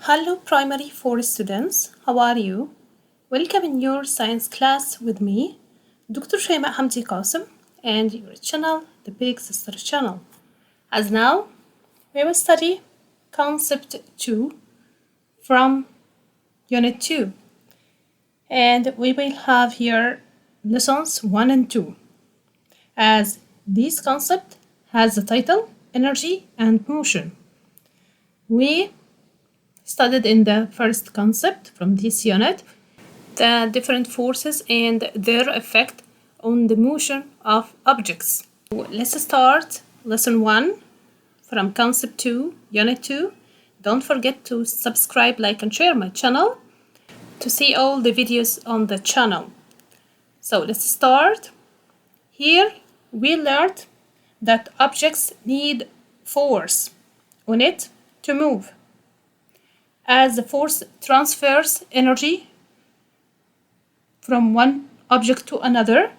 Hello primary 4 students, how are you? Welcome in your science class with me, Dr. شيماء حمدي قاسم, and your channel, the Big Sister channel. As now, we will study concept 2 from unit 2. And we will have here lessons 1 and 2. As this concept has the title, Energy and Motion. We studied in the first concept from this unit the different forces and their effect on the motion of objects. Let's start lesson 1 from concept 2, unit 2. Don't forget to subscribe, like and share my channel to see all the videos on the channel. So let's start. Here we learned that objects need force on it to move. As the force transfers energy from one object to another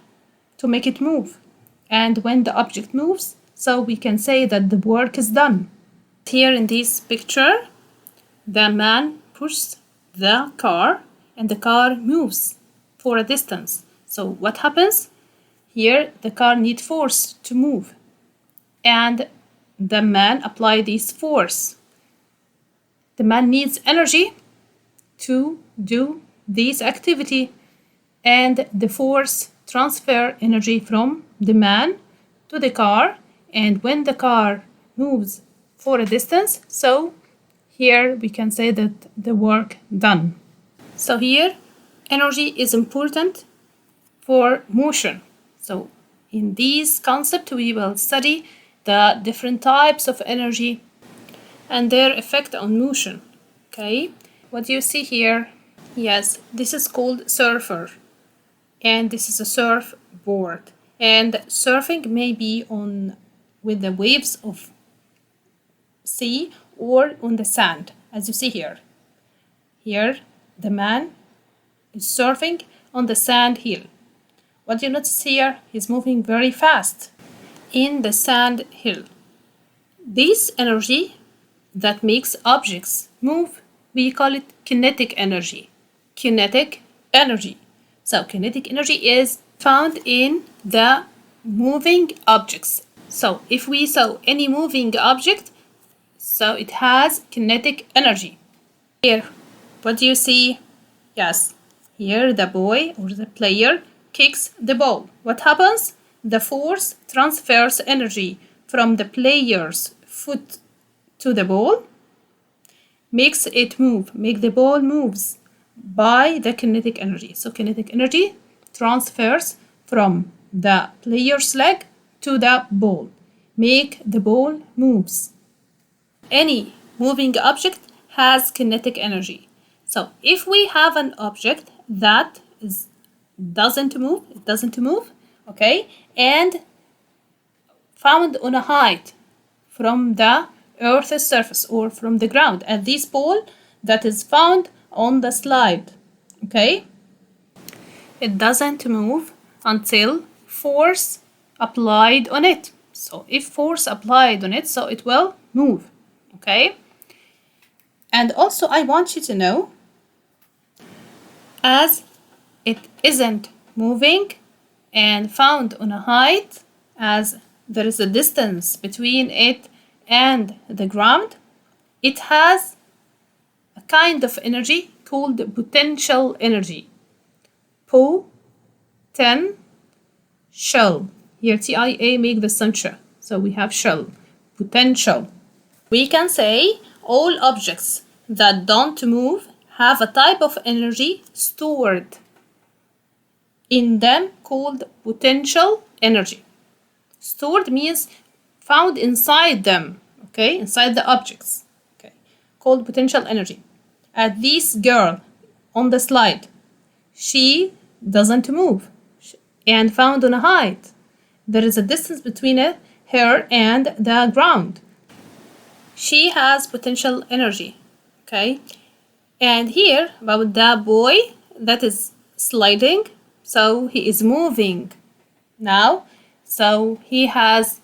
to make it move. And when the object moves, so we can say that the work is done. Here in this picture, the man pushes the car and the car moves for a distance. So what happens? Here the car needs force to move. And the man applies this force. The man needs energy to do this activity, and the force transfer energy from the man to the car, and when the car moves for a distance, so here we can say that the work done. So here energy is important for motion. So in this concept we will study the different types of energy and their effect on motion. Okay, what do you see here? Yes, this is called surfer, and this is a surfboard. And surfing may be on with the waves of sea or on the sand, as you see here. Here, the man is surfing on the sand hill. What you notice here? He's moving very fast in the sand hill. This energy that makes objects move, we call it kinetic energy. Kinetic energy. So kinetic energy is found in the moving objects. So if we saw any moving object, so it has kinetic energy. Here, what do you see? Yes, here the boy or the player kicks the ball. What happens? The force transfers energy from the player's foot to the ball, makes it move, make the ball moves by the kinetic energy. So kinetic energy transfers from the player's leg to the ball, make the ball moves. Any moving object has kinetic energy. So if we have an object that doesn't move, okay, and found on a height from the Earth's surface or from the ground, at this ball that is found on the slide, okay, it doesn't move until force applied on it. So if force applied on it, so it will move, okay. And also I want you to know, as it isn't moving and found on a height, as there is a distance between it and the ground, it has a kind of energy called potential energy. Potential. Here TIA make the censure. So we have shell. Potential. We can say all objects that don't move have a type of energy stored in them called potential energy. Stored means found inside them, okay, inside the objects, okay, called potential energy. At this girl on the slide, she doesn't move and found on a height. There is a distance between her and the ground. She has potential energy, okay. And here about the boy that is sliding, so he is moving now, so he has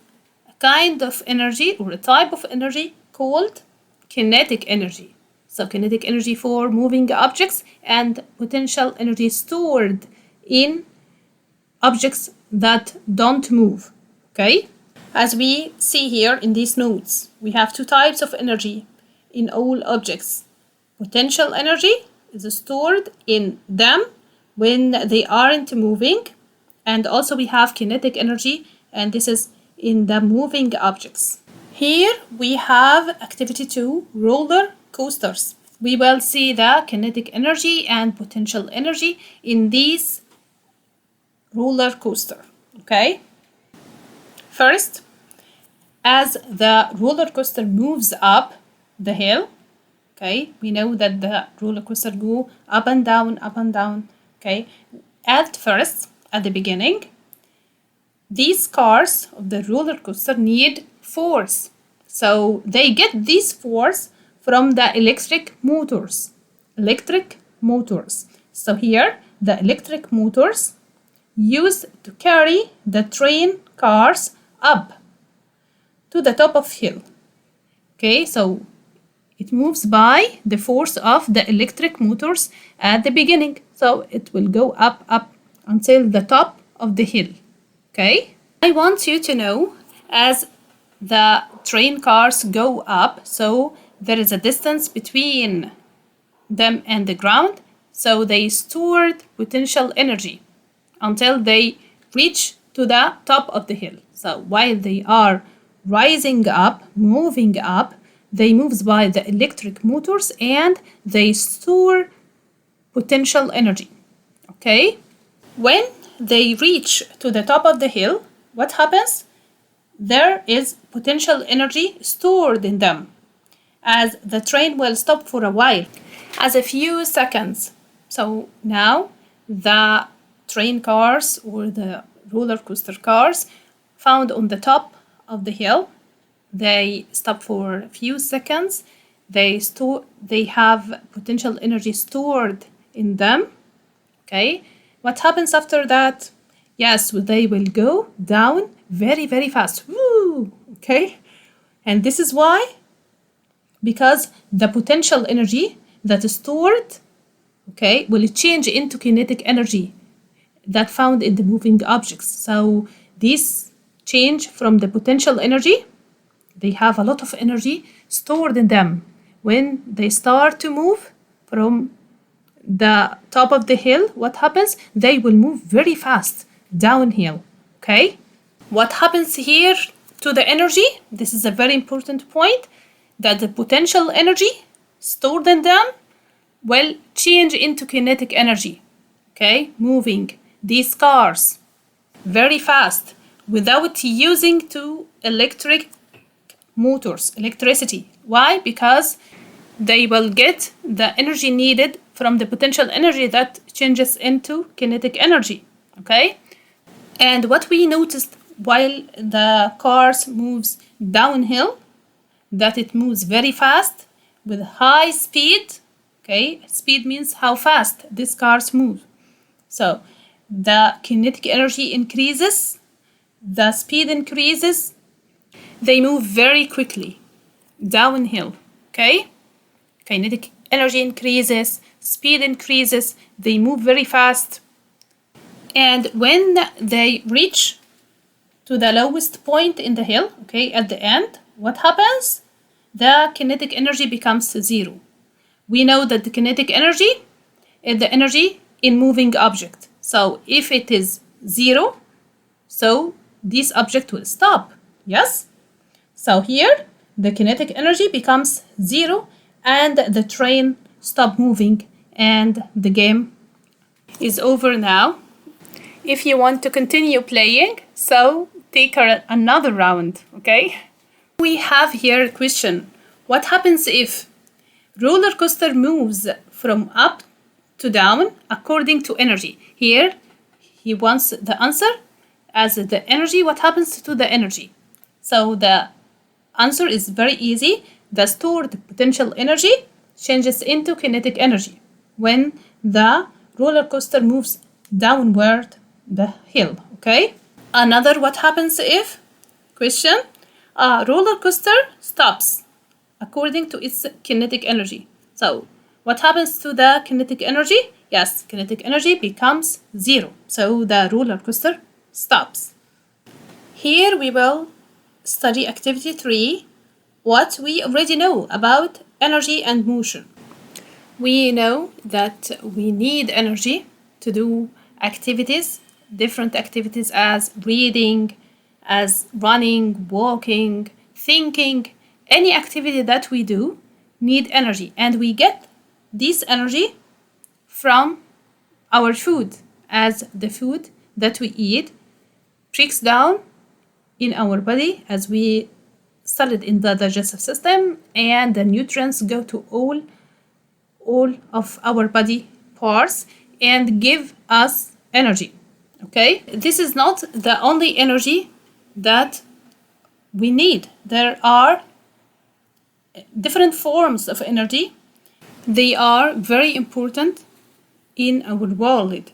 a kind of energy or a type of energy called kinetic energy. So kinetic energy for moving objects and potential energy stored in objects that don't move. Okay? As we see here in these notes, we have two types of energy in all objects. Potential energy is stored in them when they aren't moving, and also we have kinetic energy, and this is in the moving objects. Here we have activity 2, roller coasters. We will see the kinetic energy and potential energy in these roller coaster. Okay? First, as the roller coaster moves up the hill, okay, we know that the roller coaster go up and down, okay. At first, at the beginning, these cars of the roller coaster need force. So they get this force from the electric motors. So here, the electric motors used to carry the train cars up to the top of hill. Okay, so it moves by the force of the electric motors at the beginning. So it will go up until the top of the hill. Okay, I want you to know, as the train cars go up, so there is a distance between them and the ground, so they stored potential energy until they reach to the top of the hill. So while they are rising up, moving up, they move by the electric motors and they store potential energy. Okay? When they reach to the top of the hill, what happens? There is potential energy stored in them, as the train will stop for a while, as a few seconds. So now the train cars or the roller coaster cars found on the top of the hill, they stop for a few seconds. They have potential energy stored in them. Okay, what happens after that? Yes, they will go down very, very fast. Woo! Okay, and this is why, because the potential energy that is stored, okay, will change into kinetic energy that found in the moving objects. So this change from the potential energy, they have a lot of energy stored in them. When they start to move from the top of the hill, what happens? They will move very fast downhill. Okay? What happens here to the energy? This is a very important point, that the potential energy stored in them will change into kinetic energy. Okay? Moving these cars very fast without using to electricity. Why? Because they will get the energy needed from the potential energy that changes into kinetic energy. Okay? And what we noticed while the cars moves downhill, that it moves very fast with high speed. Okay? Speed means how fast these cars move. So the kinetic energy increases, the speed increases, they move very quickly downhill. Okay? Kinetic energy increases, speed increases, they move very fast. And when they reach to the lowest point in the hill, okay, at the end, what happens? The kinetic energy becomes zero. We know that the kinetic energy is the energy in moving object. So if it is zero, so this object will stop. Yes? So here, the kinetic energy becomes zero and the train stop moving and the game is over now. If you want to continue playing, so take another round, okay? We have here a question. What happens if roller coaster moves from up to down according to energy? Here, he wants the answer as the energy. What happens to the energy? So the answer is very easy. The stored potential energy changes into kinetic energy when the roller coaster moves downward the hill. Okay? Another, what happens if? Question. A roller coaster stops according to its kinetic energy. So what happens to the kinetic energy? Yes, kinetic energy becomes zero. So the roller coaster stops. Here we will study activity 3, what we already know about energy and motion. We know that we need energy to do activities, different activities as reading, as running, walking, thinking. Any activity that we do need energy, and we get this energy from our food, as the food that we eat breaks down in our body as we studied in the digestive system, and the nutrients go to all of our body parts and give us energy. Okay, this is not the only energy that we need. There are different forms of energy. They are very important in our world,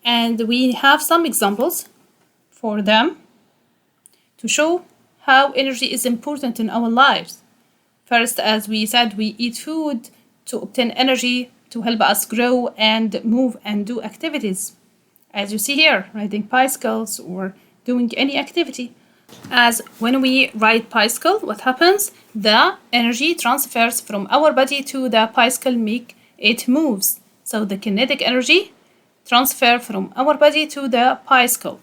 and we have some examples for them to show how energy is important in our lives. First, as we said, we eat food to obtain energy to help us grow and move and do activities. As you see here, riding bicycles or doing any activity. As when we ride bicycle, what happens? The energy transfers from our body to the bicycle, make it moves. So the kinetic energy transfer from our body to the bicycle.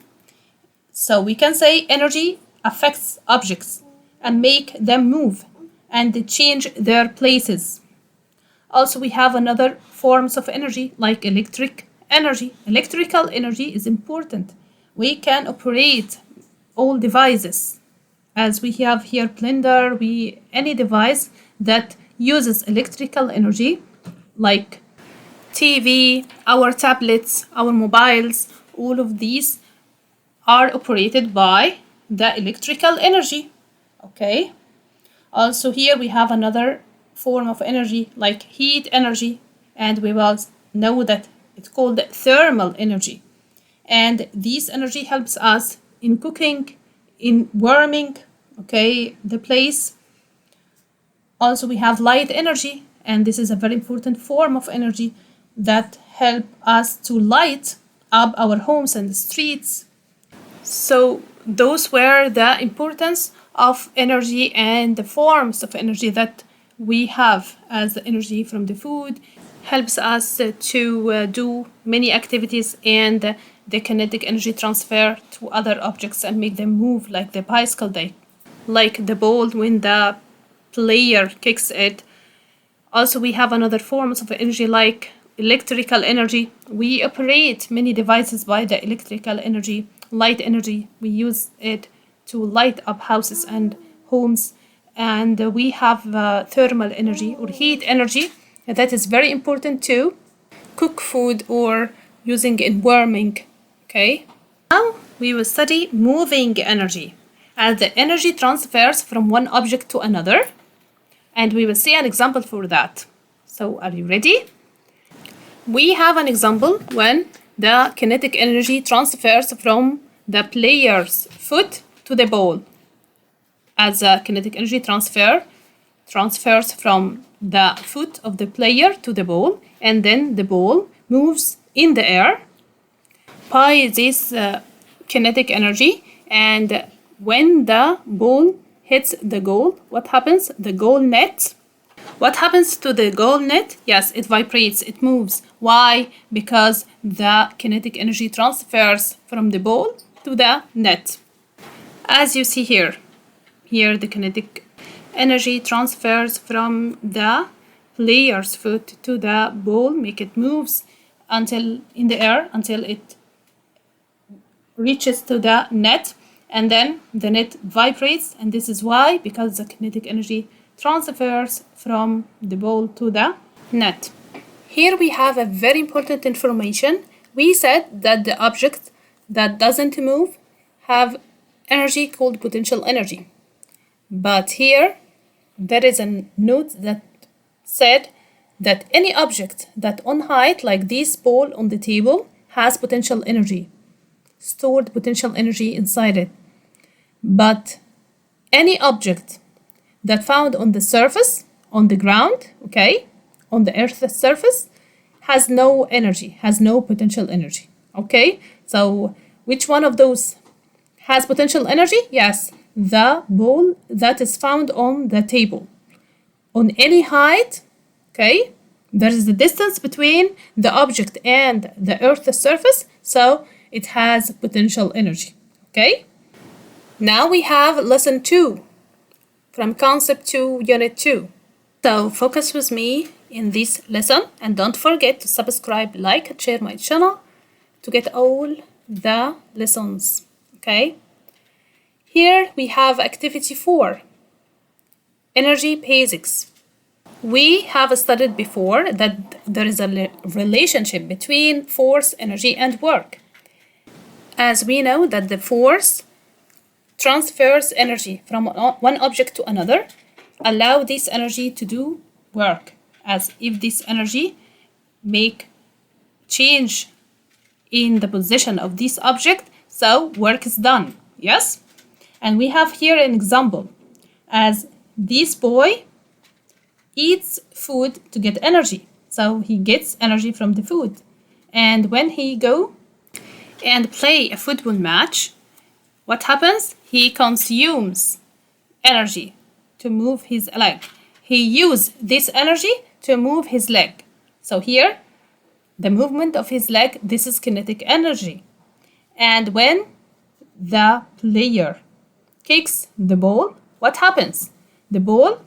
So we can say energy affects objects and make them move and change their places. Also, we have another forms of energy like electric energy. Electrical energy is important. We can operate all devices, as we have here blender, any device that uses electrical energy like TV, our tablets, our mobiles, all of these are operated by the electrical energy. Okay. Also here we have another form of energy like heat energy, and we will know that it's called thermal energy. And this energy helps us in cooking, in warming, okay, the place. Also we have light energy, and this is a very important form of energy that help us to light up our homes and streets. So those were the importance of energy and the forms of energy that we have, as the energy from the food helps us to do many activities, and the kinetic energy transfer to other objects and make them move, like the bicycle, like the ball when the player kicks it. Also we have another forms of energy like electrical energy. We operate many devices by the electrical energy. Light energy, we use it to light up houses and homes. And we have thermal energy or heat energy, that is very important to cook food or using in warming. Okay, now we will study moving energy, as the energy transfers from one object to another, and we will see an example for that. So are you ready? We have an example when the kinetic energy transfers from the player's foot to the ball. As the kinetic energy transfers from the foot of the player to the ball, and then the ball moves in the air by this kinetic energy. And when the ball hits the goal, what happens? The goal net. What happens to the goal net? Yes, it vibrates, it moves. Why? Because the kinetic energy transfers from the ball to the net. As you see here, the kinetic energy transfers from the player's foot to the ball, make it moves until in the air until it reaches to the net, and then the net vibrates, and this is why, because the kinetic energy transfers from the ball to the net. Here we have a very important information. We said that the object that doesn't move have energy called potential energy. But here there is a note that said that any object that on height, like this ball on the table, has potential energy, stored potential energy inside it. But any object that found on the surface, on the ground, okay, on the Earth's surface has no energy, has no potential energy. Okay, so which one of those has potential energy? Yes, the ball that is found on the table. On any height, okay, there is the distance between the object and the Earth's surface, so it has potential energy. Okay, now we have lesson 2 from concept 2, unit 2. So focus with me in this lesson and don't forget to subscribe, like, and share my channel to get all the lessons. Okay, here we have activity 4, energy basics. We have studied before that there is a relationship between force, energy, and work. As we know that the force transfers energy from one object to another, allow this energy to do work, as if this energy make change in the position of this object, so work is done. Yes, and we have here an example, as this boy eats food to get energy, so he gets energy from the food, and when he go and play a football match, what happens? He consumes energy to move his leg. He uses this energy to move his leg. So here, the movement of his leg, this is kinetic energy. And when the player kicks the ball, what happens? The ball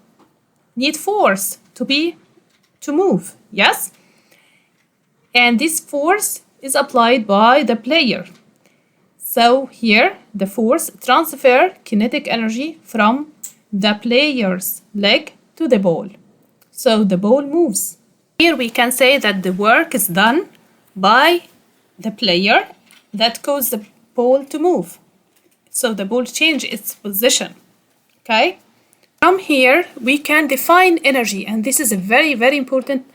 needs force to move, yes? And this force is applied by the player. So here, the force transfer kinetic energy from the player's leg to the ball. So the ball moves. Here we can say that the work is done by the player that caused the ball to move. So the ball changes its position. Okay? From here, we can define energy, and this is a very, very important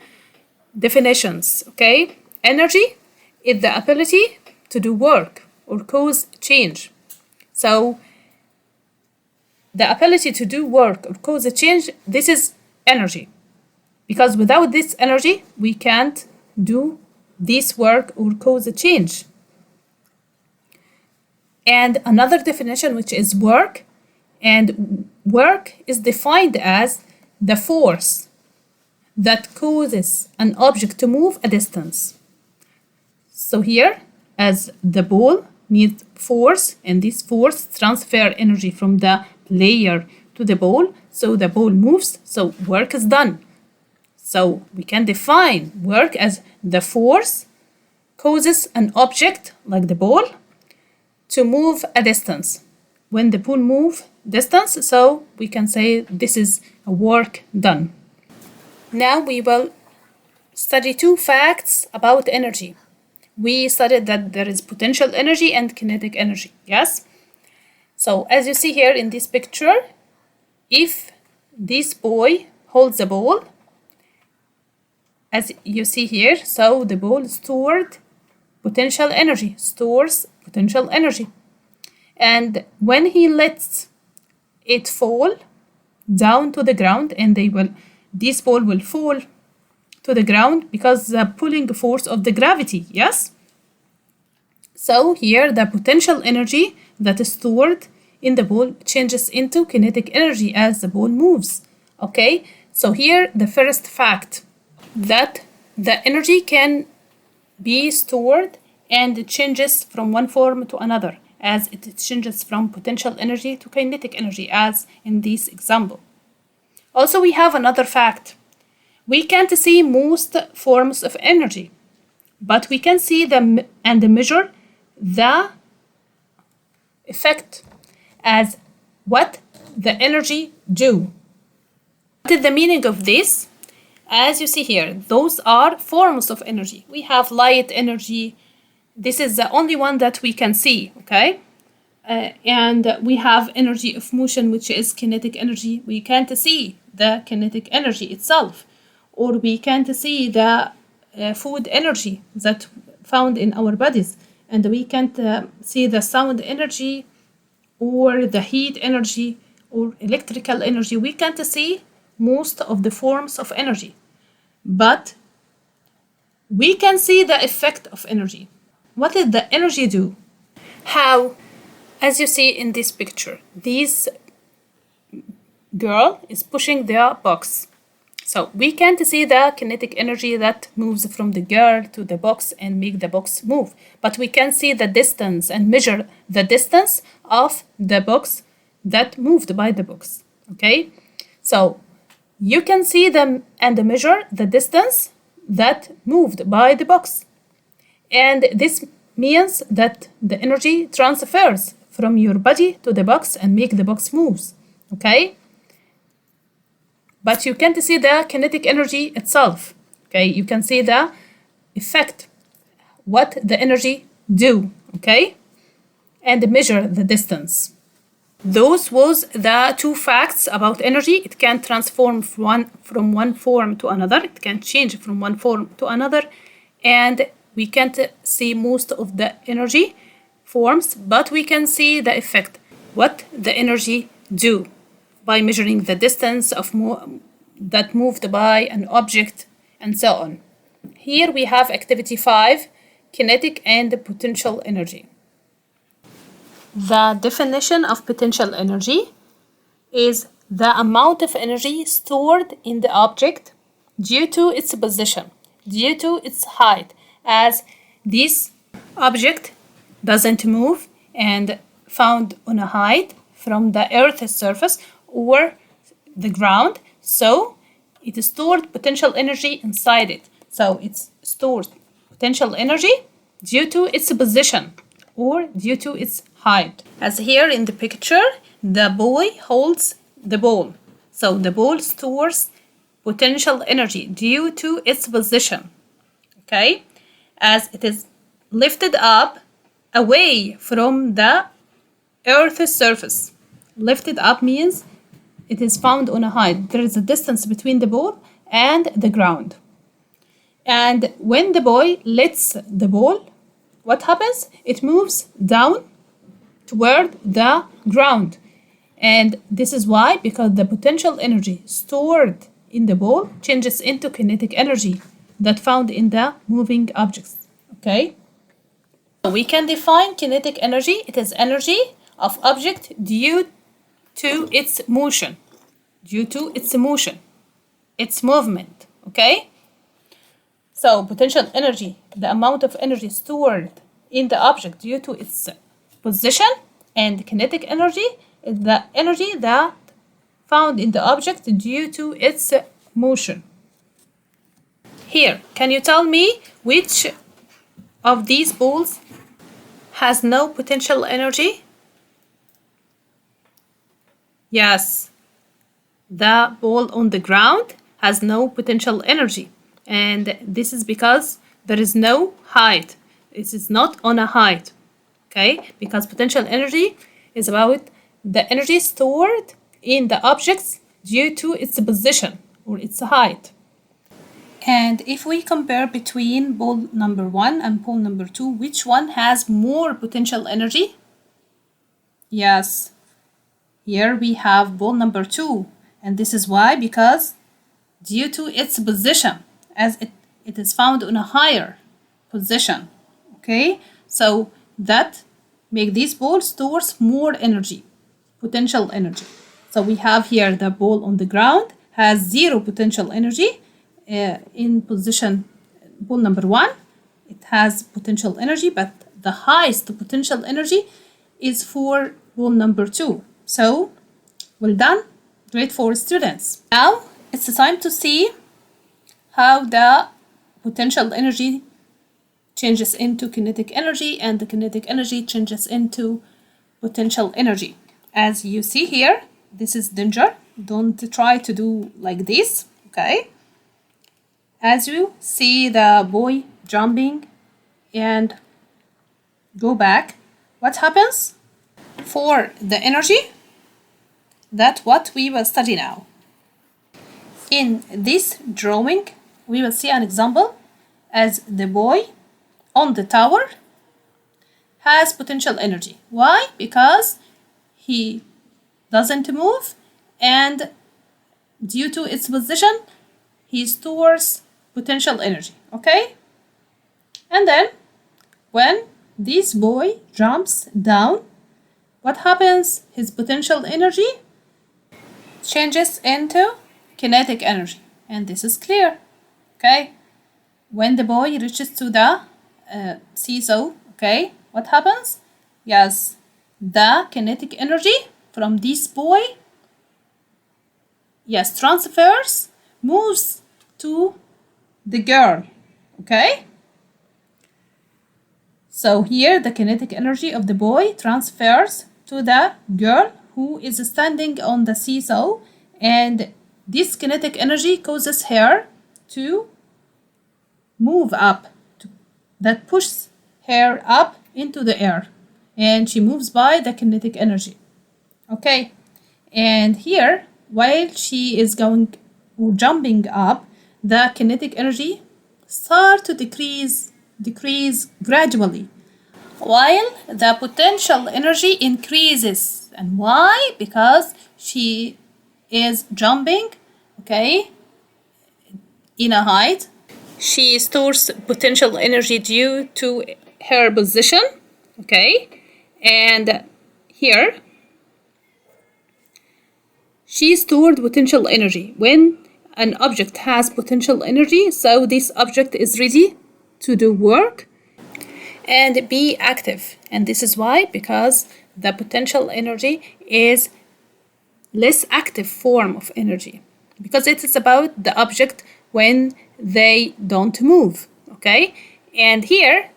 definitions. Okay? Energy is the ability to do work or cause change. So the ability to do work or cause a change, this is energy. Because without this energy, we can't do this work or cause a change. And another definition, which is work, and work is defined as the force that causes an object to move a distance. So here, as the ball needs force, and this force transfer energy from the player to the ball, so the ball moves, so work is done. So we can define work as the force causes an object like the ball to move a distance. When the ball move distance, so we can say this is a work done. Now we will study 2 facts about energy. We studied that there is potential energy and kinetic energy, yes? So as you see here in this picture, if this boy holds the ball, as you see here, so the ball stores potential energy. And when he lets it fall down to the ground, and this ball will fall to the ground because the pulling force of the gravity, yes? So here the potential energy that is stored in the ball changes into kinetic energy as the ball moves. Okay, so here the first fact, that the energy can be stored and it changes from one form to another, as it changes from potential energy to kinetic energy, as in this example. Also, we have another fact. We can't see most forms of energy, but we can see them and measure the effect as what the energy do. What is the meaning of this? As you see here, those are forms of energy. We have light energy. This is the only one that we can see, okay? And we have energy of motion, which is kinetic energy. We can't see the kinetic energy itself, or we can't see the food energy that found in our bodies, and we can't see the sound energy or the heat energy or electrical energy. We can't see most of the forms of energy. but we can see the effect of energy. What did the energy do? How? As you see in this picture, this girl is pushing the box. So we can't see the kinetic energy that moves from the girl to the box and make the box move. But we can see the distance and measure the distance of the box that moved by the box. Okay? So you can see them and measure the distance that moved by the box. And this means that the energy transfers from your body to the box and make the box moves. Okay? But you can't see the kinetic energy itself. Okay, you can see the effect, what the energy do, okay, and measure the distance. Those was the two facts about energy. It can transform from one form to another. It can change from one form to another, and we can't see most of the energy forms, but we can see the effect, what the energy do, by measuring the distance of that moved by an object and so on. Here we have activity 5, kinetic and potential energy. The definition of potential energy is the amount of energy stored in the object due to its position, due to its height, as this object doesn't move and found on a height from the Earth's surface or the ground, so it stored potential energy inside it. So it stores potential energy due to its position or due to its height. As here in the picture, the boy holds the ball. So the ball stores potential energy due to its position. Okay? As it is lifted up away from the Earth's surface. Lifted up means it is found on a height. There is a distance between the ball and the ground. And when the boy lets the ball, what happens? It moves down toward the ground. And this is why, because the potential energy stored in the ball changes into kinetic energy that found in the moving objects. Okay? So we can define kinetic energy. It is energy of object due to its motion, its movement, okay? So potential energy, the amount of energy stored in the object due to its position, and kinetic energy is the energy that found in the object due to its motion. Here, can you tell me which of these balls has no potential energy? Yes, the ball on the ground has no potential energy, and this is because there is no height. It is not on a height, okay? Because potential energy is about the energy stored in the objects due to its position or its height. And if we compare between ball number 1 and ball number 2, which one has more potential energy? Yes, here we have ball number 2, and this is why, because due to its position, as it is found on a higher position, okay? So that make this ball stores more energy, potential energy. So we have here the ball on the ground has 0 potential energy in position ball number 1. It has potential energy, but the highest potential energy is for ball number 2. So, well done, grade 4 students. Now, it's time to see how the potential energy changes into kinetic energy and the kinetic energy changes into potential energy. As you see here, this is danger. Don't try to do like this, okay? As you see the boy jumping and go back, what happens? For the energy, that's what we will study now. In this drawing, we will see an example as the boy on the tower has potential energy. Why? Because he doesn't move, and due to its position, he stores potential energy, okay? And then when this boy jumps down, what happens? His potential energy changes into kinetic energy, and this is clear, okay? When the boy reaches to the seesaw, okay, what happens? Yes, the kinetic energy from this boy, yes, transfers, moves to the girl, okay? So here the kinetic energy of the boy transfers to the girl who is standing on the seesaw, and this kinetic energy causes her to move up, that pushes her up into the air, and she moves by the kinetic energy, okay? And here, while she is going or jumping up, the kinetic energy start to decrease gradually, while the potential energy increases. And why? Because she is jumping, okay, in a height. She stores potential energy due to her position, okay? And here, she stored potential energy. When an object has potential energy, so this object is ready to do work and be active. And this is why, because the potential energy is less active form of energy, because it is about the object when they don't move, okay? And here,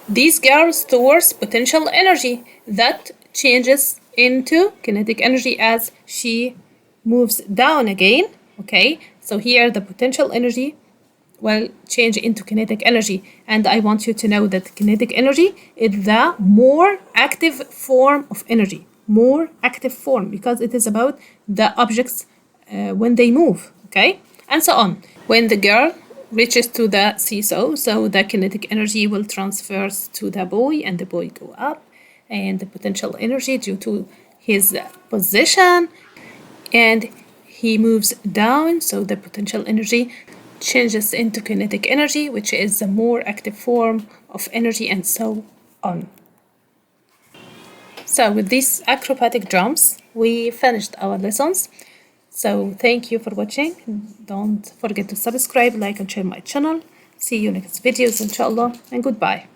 this girl stores potential energy that changes into kinetic energy as she moves down again, okay? So here the potential energy will change into kinetic energy, and I want you to know that kinetic energy is the more active form of energy, more active form, because it is about the objects when they move, okay? And so on. When the girl reaches to the seesaw, so the kinetic energy will transfer to the boy, and the boy go up, and the potential energy due to his position, and he moves down, so the potential energy changes into kinetic energy, which is the more active form of energy, and so on. So with these acrobatic jumps, we finished our lessons. So thank you for watching. Don't forget to subscribe, like, and share my channel. See you next videos, inshallah, and goodbye.